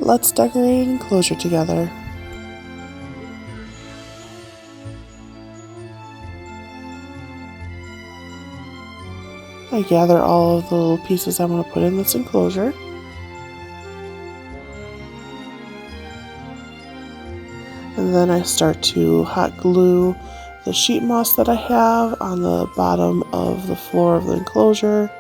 let's decorate an enclosure together. I gather all of the little pieces I want to put in this enclosure. And then I start to hot glue the sheet moss that I have on the bottom of the floor of the enclosure.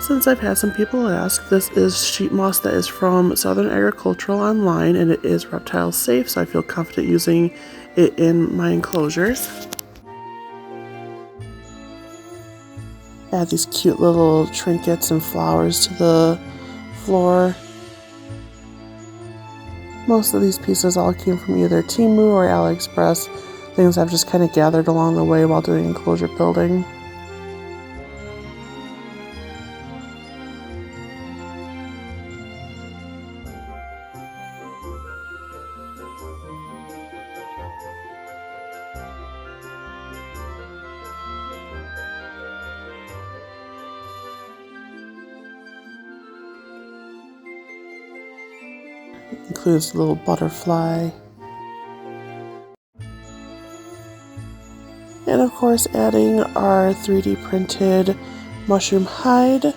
Since I've had some people ask, this is sheet moss that is from Southern Agricultural online, and it is reptile safe, so I feel confident using it in my enclosures. Add these cute little trinkets and flowers to the floor. Most of these pieces all came from either Temu or AliExpress, things I've just kind of gathered along the way while doing enclosure building. Includes a little butterfly. And of course adding our 3D printed mushroom hide.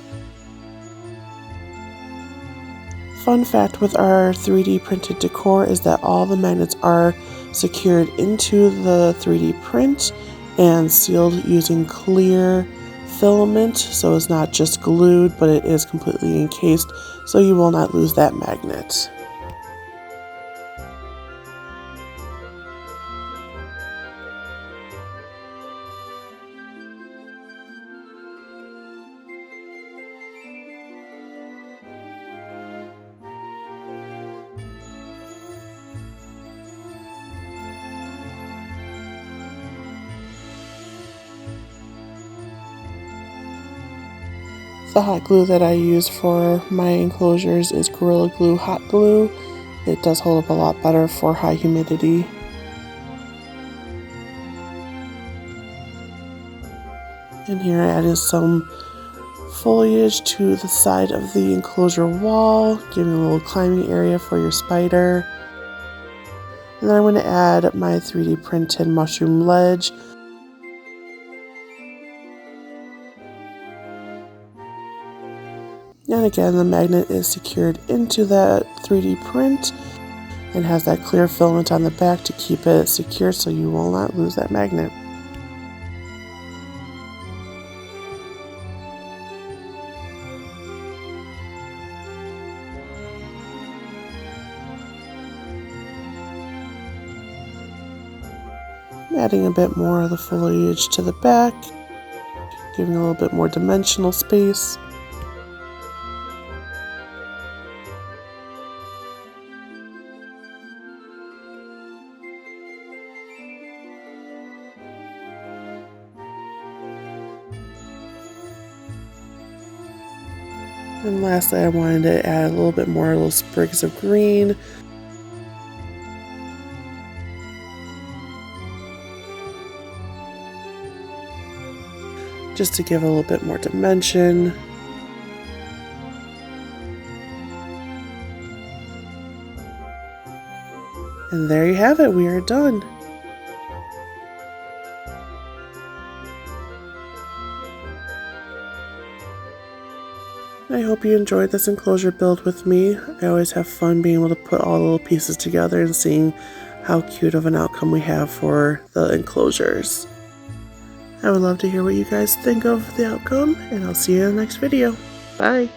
Fun fact with our 3D printed decor is that all the magnets are secured into the 3D print and sealed using clear filament, so it's not just glued, but it is completely encased, so you will not lose that magnet. The hot glue that I use for my enclosures is Gorilla Glue hot glue. It does hold up a lot better for high humidity. And here I added some foliage to the side of the enclosure wall, giving a little climbing area for your spider. And then I'm going to add my 3D printed mushroom ledge. And again, the magnet is secured into that 3D print and has that clear filament on the back to keep it secure so you will not lose that magnet. Adding a bit more of the foliage to the back, giving a little bit more dimensional space. And lastly, I wanted to add a little bit more little sprigs of green. Just to give a little bit more dimension. And there you have it, we are done. I hope you enjoyed this enclosure build with me. I always have fun being able to put all the little pieces together and seeing how cute of an outcome we have for the enclosures. I would love to hear what you guys think of the outcome, and I'll see you in the next video. Bye!